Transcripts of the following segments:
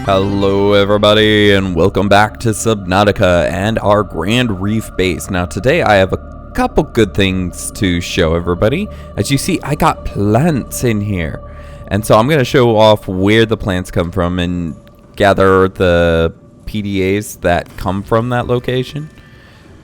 Hello everybody and welcome back to Subnautica and our Grand Reef base. Now today I have a couple good things to show everybody. As you see, I got plants in here. And so I'm going to show off where the plants come from and gather the PDAs that come from that location.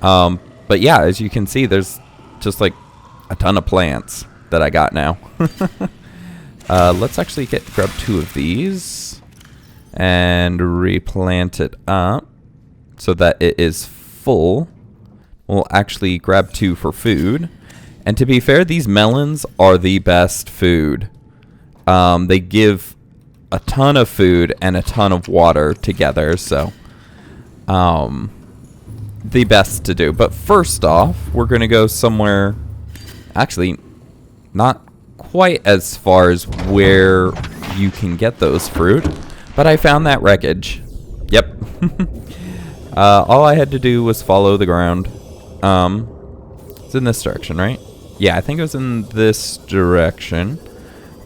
But yeah, as you can see, there's just like a ton of plants that I got now. Let's actually grab 2 of these and replant it up so that it is full. We'll actually grab 2 for food. And to be fair, these melons are the best food. They give a ton of food and a ton of water together, so the best to do. But first off, we're going to go somewhere, actually not quite as far as where you can get those fruit, but I found that wreckage. Yep. All I had to do was follow the ground. It's in this direction, right? Yeah, I think it was in this direction.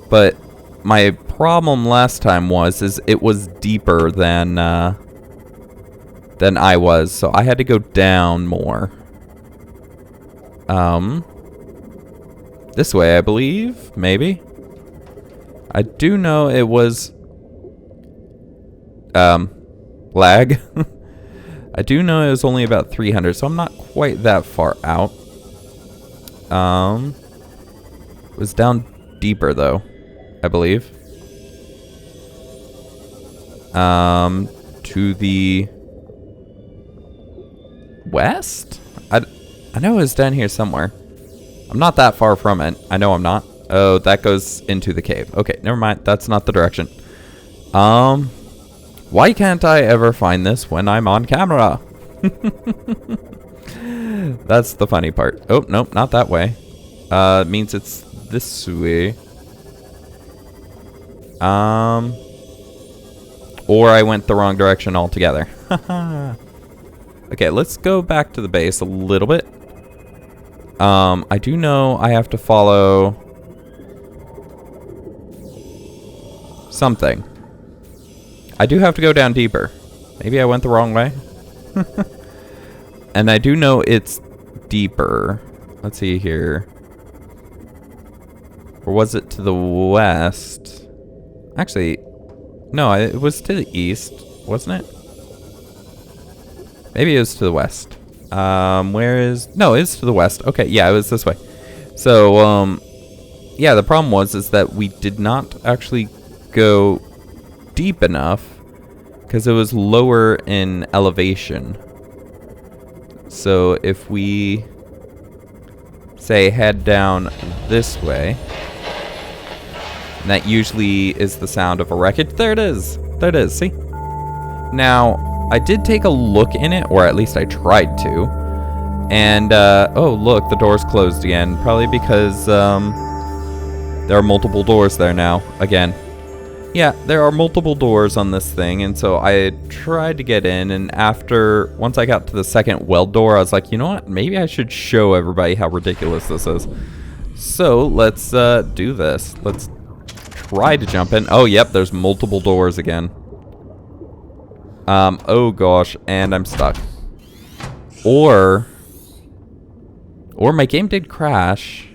But my problem last time is it was deeper than I was, so I had to go down more. This way, I believe, maybe. I do know it was lag. I do know it was only about 300, so I'm not quite that far out. It was down deeper though, I believe. To the west? I know it was down here somewhere. I'm not that far from it. I know I'm not. Oh, that goes into the cave. Okay, never mind. That's not the direction. Why can't I ever find this when I'm on camera? That's the funny part. Oh, nope, not that way. It means it's this way. Or I went the wrong direction altogether. Okay, let's go back to the base a little bit. I do know I have to follow something. I do have to go down deeper. Maybe I went the wrong way. And I do know it's deeper. Let's see here. Or was it to the west? Actually, no, it was to the east, wasn't it? Maybe it was to the west. Where is... No, it's to the west. Okay, yeah, it was this way. So, yeah, the problem is that we did not actually go deep enough because it was lower in elevation. So if we say head down this way, and that usually is the sound of a wreckage. There it is. There it is. See? Now, I did take a look in it, or at least I tried to. And, oh, look, the door's closed again. Probably because, there are multiple doors there now, again. Yeah, there are multiple doors on this thing, and so I tried to get in, and once I got to the second weld door, I was like, you know what, maybe I should show everybody how ridiculous this is. So, let's, do this. Let's try to jump in. Oh, yep, there's multiple doors again. Oh gosh, and I'm stuck. Or my game did crash.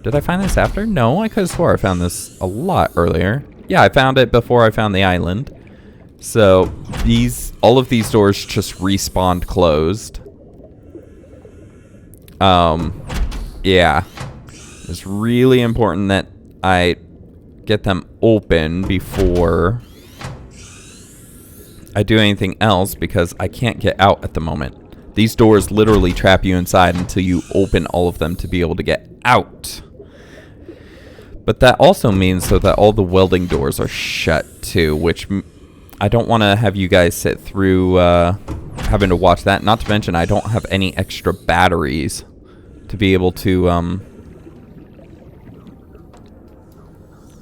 Did I find this after? No, I could have swore I found this a lot earlier. Yeah, I found it before I found the island. So, all of these doors just respawned closed. Yeah. It's really important that I get them open before I do anything else, because I can't get out at the moment. These doors literally trap you inside until you open all of them to be able to get out. But that also means so that all the welding doors are shut too, which I don't want to have you guys sit through having to watch that. Not to mention I don't have any extra batteries to be able to...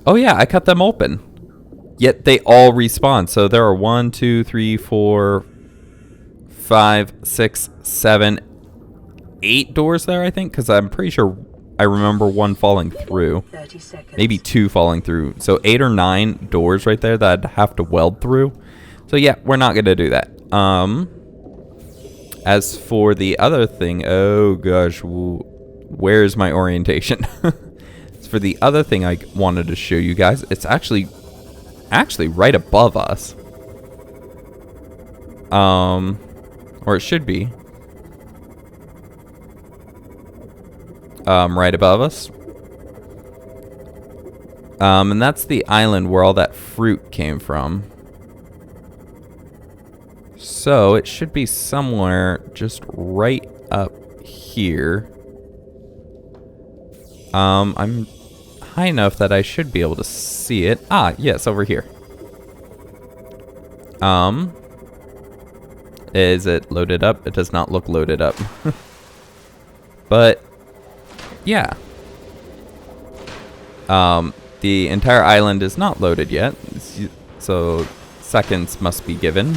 Oh yeah, I cut them open. Yet they all respawn. So there are 1, 2, 3, 4, 5, 6, 7, 8 doors there, I think. Because I'm pretty sure I remember one falling through. 30 seconds. Maybe two falling through. So 8 or 9 doors right there that I'd have to weld through. So yeah, we're not going to do that. As for the other thing, oh gosh, where's my orientation? As for the other thing I wanted to show you guys, it's actually right above us. Or it should be. Right above us. And that's the island where all that fruit came from. So it should be somewhere just right up here. I'm high enough that I should be able to see it. Ah, yes, over here. Is it loaded up? It does not look loaded up. But yeah. The entire island is not loaded yet, so seconds must be given.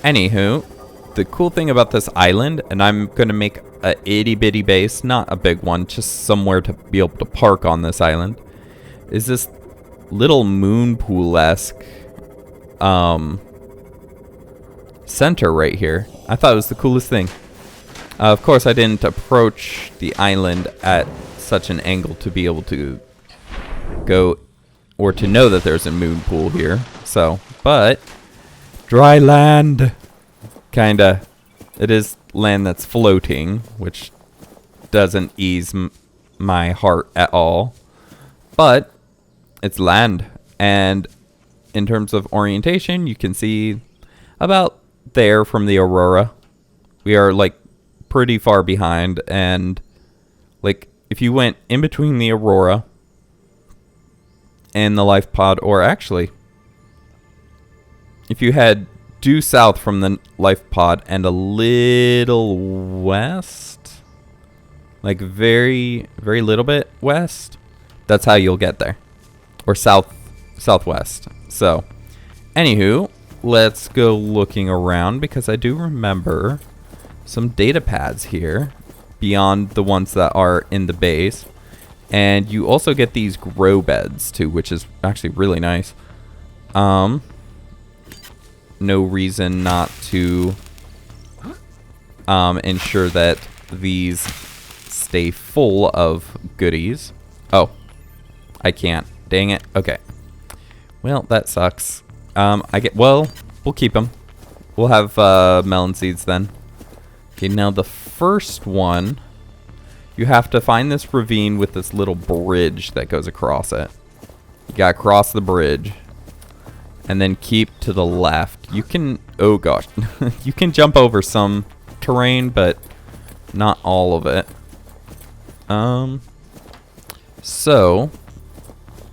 Anywho, the cool thing about this island, and I'm going to make a itty bitty base, not a big one, just somewhere to be able to park on this island, is this little moon pool-esque center right here. I thought it was the coolest thing. Of course, I didn't approach the island at such an angle to be able to go or to know that there's a moon pool here. So, but dry land, kinda. It is land that's floating, which doesn't ease my heart at all. But it's land, and in terms of orientation, you can see about there from the aurora. We are like pretty far behind, and like if you went in between the aurora and the life pod, or actually if you had due south from the life pod and a little west, like very little bit west, that's how you'll get there, or southwest. So anywho, let's go looking around, because I do remember some data pads here beyond the ones that are in the base. And you also get these grow beds too, which is actually really nice. No reason not to ensure that these stay full of goodies. Oh, I can't. Dang it. Okay. Well, that sucks. Well, we'll keep them. We'll have melon seeds then. Okay, now the first one, you have to find this ravine with this little bridge that goes across it. You gotta cross the bridge and then keep to the left. You can, oh gosh, you can jump over some terrain, but not all of it. So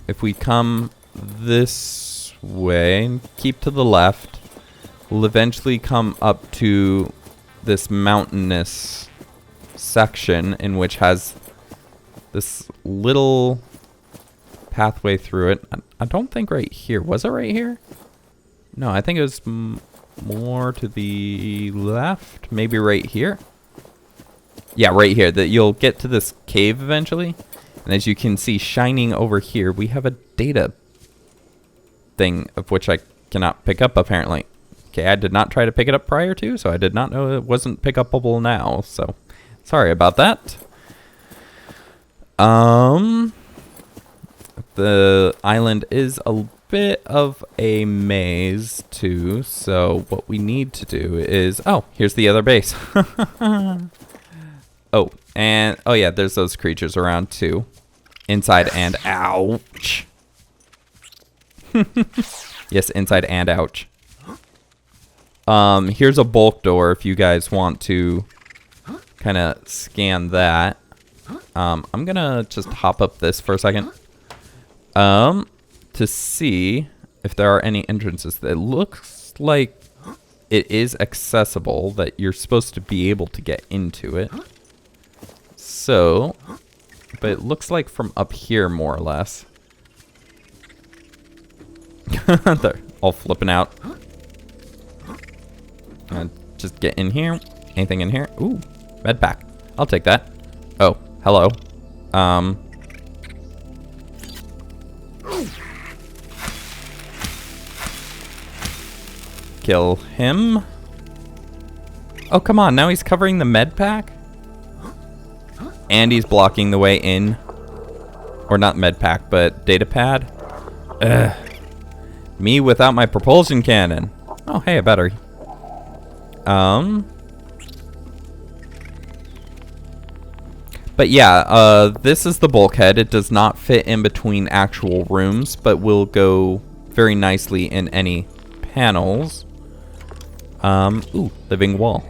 if we come this way and keep to the left, we'll eventually come up to this mountainous section, in which has this little pathway through it. I don't think right here. Was it right here? No, I think it was more to the left. Maybe right here. Yeah, right here. That you'll get to this cave eventually. And as you can see, shining over here, we have a data thing, of which I cannot pick up apparently. Okay, I did not try to pick it up prior to, so I did not know it wasn't pick upable now. So sorry about that. The island is a bit of a maze too, so what we need to do is, oh, here's the other base. Oh, and oh yeah, there's those creatures around too, inside and ouch. Yes, inside and ouch. Here's a bulk door if you guys want to kind of scan that. I'm gonna just hop up this for a second to see if there are any entrances. It looks like it is accessible, that you're supposed to be able to get into it. So, but it looks like from up here more or less. They're all flipping out. Just get in here. Anything in here? Ooh, med pack. I'll take that. Oh, Hello. Kill him. Oh, come on. Now he's covering the med pack? And he's blocking the way in. Or not med pack, but data pad. Ugh. Me without my propulsion cannon. Oh, hey, a battery. But yeah, this is the bulkhead. It does not fit in between actual rooms, but will go very nicely in any panels. Ooh, living wall.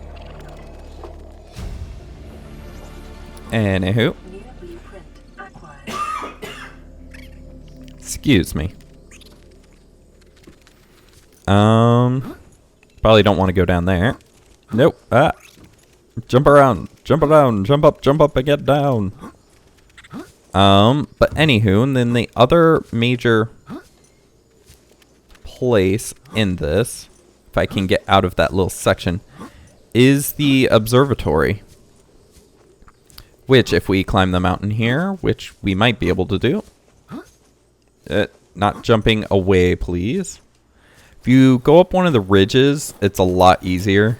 Anywho. Excuse me. Probably don't want to go down there. Nope. Ah. Jump around. Jump around. Jump up and get down. But anywho, and then the other major place in this, if I can get out of that little section, is the observatory. Which, if we climb the mountain here, which we might be able to do. Not jumping away, please. If you go up one of the ridges, it's a lot easier.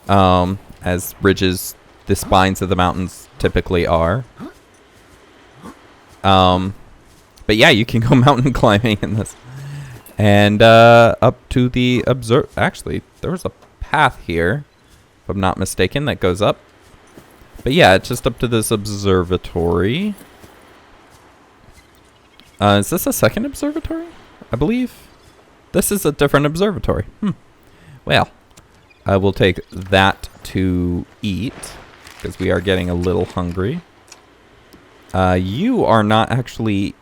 As ridges, the spines of the mountains typically are. But yeah, you can go mountain climbing in this. And up to the actually, there was a path here, if I'm not mistaken, that goes up. But yeah, it's just up to this observatory. Is this a second observatory? I believe this is a different observatory. Well, I will take that to eat, because we are getting a little hungry. You are not actually...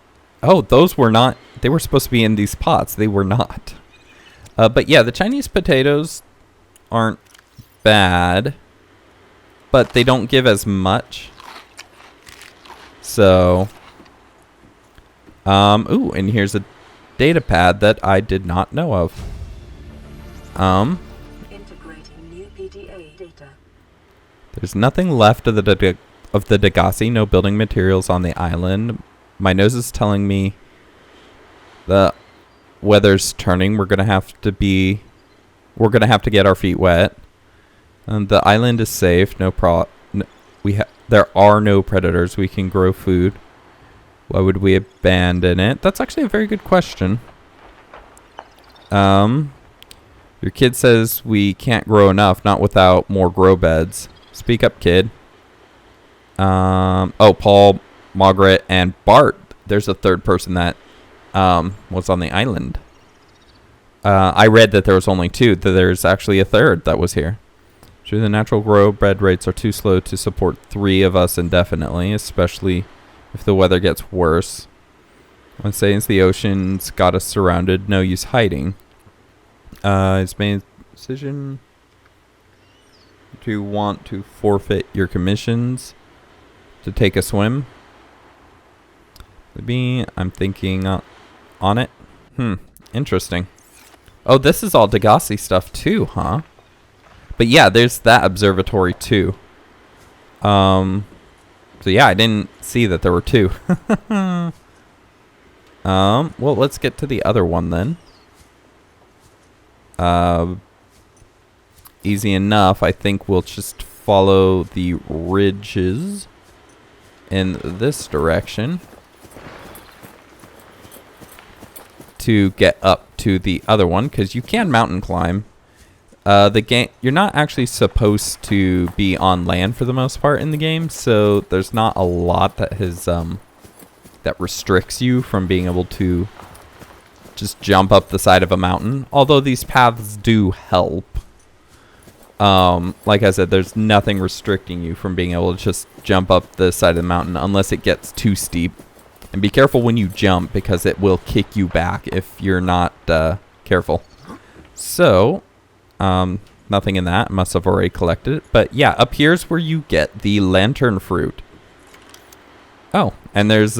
Oh, those were not... They were supposed to be in these pots. They were not. But yeah, the Chinese potatoes aren't bad, but they don't give as much. So... ooh, and here's a data pad that I did not know of. Integrating new PDA data. There's nothing left of the Degasi, no building materials on the island. My nose is telling me the weather's turning. We're gonna have to get our feet wet. The island is safe. There are no predators. We can grow food. Why would we abandon it? That's actually a very good question. Your kid says we can't grow enough, not without more grow beds. Speak up, kid. Oh, Paul, Margaret, and Bart. There's a third person that was on the island. I read that there was only two. That there's actually a third that was here. Sure, the natural grow bed rates are too slow to support 3 of us indefinitely, especially if the weather gets worse. One says the ocean's got us surrounded. No use hiding. It's made a decision to want to forfeit your commissions to take a swim. Maybe I'm thinking on it. Interesting. Oh, this is all Degasi stuff too, huh? But yeah, there's that observatory too. So yeah, I didn't see that there were 2. Well, let's get to the other one then. Easy enough. I think we'll just follow the ridges in this direction to get up to the other one, because you can mountain climb. The game, you're not actually supposed to be on land for the most part in the game, so there's not a lot that has that restricts you from being able to just jump up the side of a mountain. Although these paths do help. Like I said, there's nothing restricting you from being able to just jump up the side of the mountain unless it gets too steep. And be careful when you jump, because it will kick you back if you're not careful. So, nothing in that. Must have already collected it. But yeah, up here's where you get the lantern fruit. Oh, and there's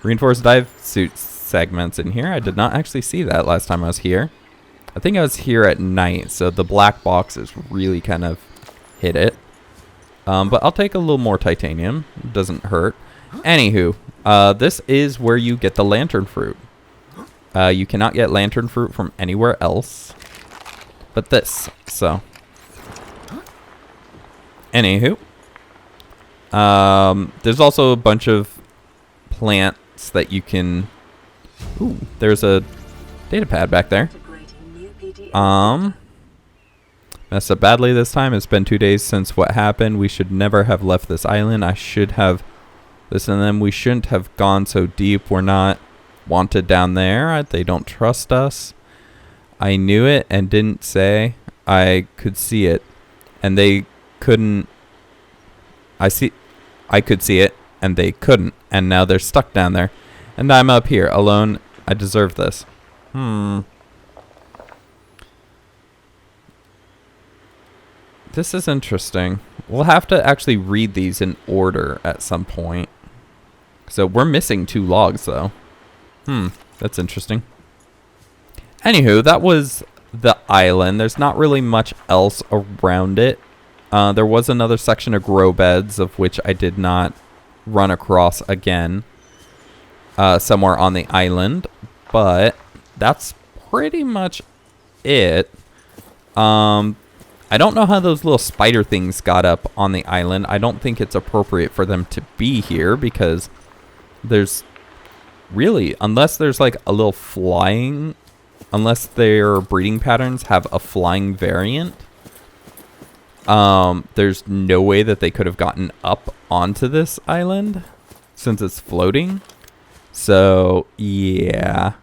reinforced dive suit segments in here. I did not actually see that last time I was here. I think I was here at night, so the black boxes really kind of hit it. But I'll take a little more titanium. Doesn't hurt. Anywho, this is where you get the lantern fruit. You cannot get lantern fruit from anywhere else but this. So, anywho, there's also a bunch of plants that you can. Ooh, there's a data pad back there. Messed up badly this time. It's been 2 days since what happened. We should never have left this island. I should have listened to them. We shouldn't have gone so deep. We're not wanted down there. They don't trust us. I knew it and didn't say. I could see it, and they couldn't. I could see it, and they couldn't, and now they're stuck down there, and I'm up here alone. I deserve this. This is interesting. We'll have to actually read these in order at some point. So we're missing 2 logs, though. That's interesting. Anywho, that was the island. There's not really much else around it. There was another section of grow beds, of which I did not run across again. Somewhere on the island. But that's pretty much it. I don't know how those little spider things got up on the island. I don't think it's appropriate for them to be here because there's really, unless there's like a little flying, unless their breeding patterns have a flying variant, there's no way that they could have gotten up onto this island since it's floating. So, yeah.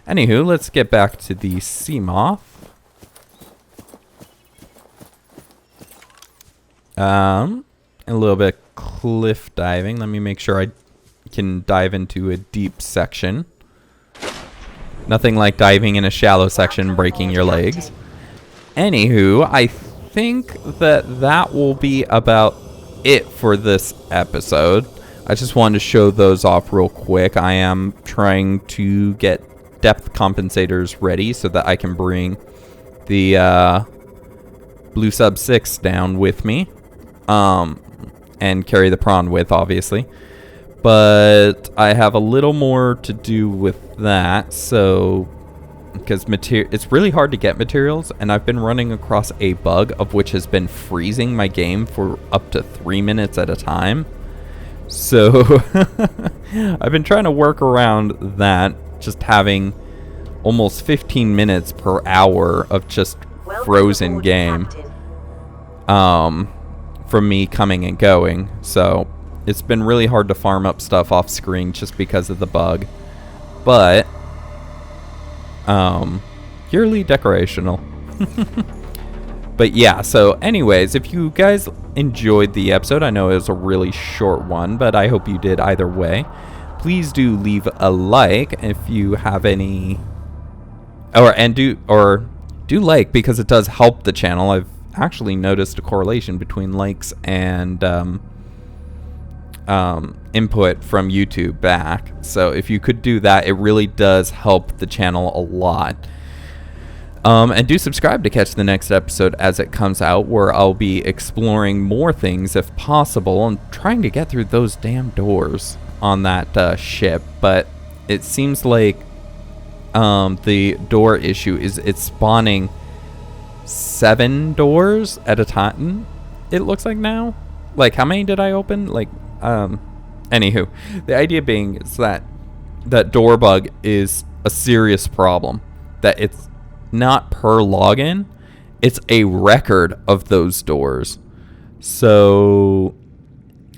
Anywho, let's get back to the sea moth. A little bit of cliff diving. Let me make sure I can dive into a deep section. Nothing like diving in a shallow section, breaking your legs. Anywho, I think that will be about it for this episode. I just wanted to show those off real quick. I am trying to get depth compensators ready so that I can bring the Blue Sub 6 down with me. And carry the prawn with, obviously. But I have a little more to do with that, so because it's really hard to get materials, and I've been running across a bug of which has been freezing my game for up to 3 minutes at a time. So I've been trying to work around that, just having almost 15 minutes per hour of just frozen game. From me coming and going, so it's been really hard to farm up stuff off screen just because of the bug. But purely decorational. But yeah, so anyways, if you guys enjoyed the episode, I know it was a really short one, but I hope you did either way. Please do leave a like if you have any, do like, because it does help the channel. I've actually noticed a correlation between likes and input from YouTube back. So if you could do that, it really does help the channel a lot. And do subscribe to catch the next episode as it comes out, where I'll be exploring more things if possible and trying to get through those damn doors on that ship. But it seems like the door issue is it's spawning 7 doors at a time, it looks like now. Like, how many did I open? Like, anywho, the idea being is that door bug is a serious problem. That it's not per login, it's a record of those doors. So,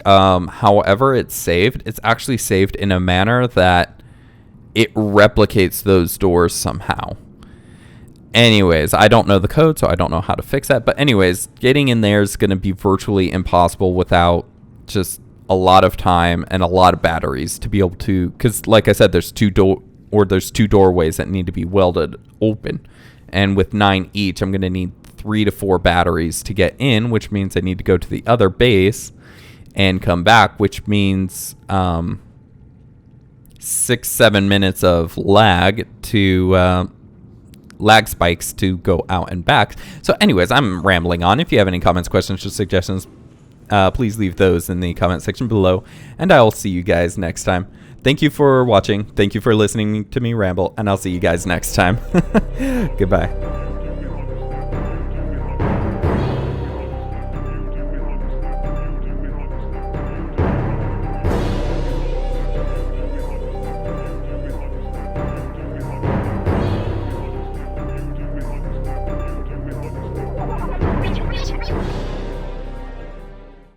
however it's saved, it's actually saved in a manner that it replicates those doors somehow. Anyways, I don't know the code, so I don't know how to fix that. But anyways, getting in there is going to be virtually impossible without just a lot of time and a lot of batteries to be able to, because like I said, there's two doorways that need to be welded open. And with 9 each, I'm going to need 3 to 4 batteries to get in, which means I need to go to the other base and come back, which means 6-7 minutes of lag spikes to go out and back. So anyways, I'm rambling on. If you have any comments, questions, or suggestions, please leave those in the comment section below, and I'll see you guys next time. Thank you for watching. Thank you for listening to me ramble, and I'll see you guys next time. Goodbye.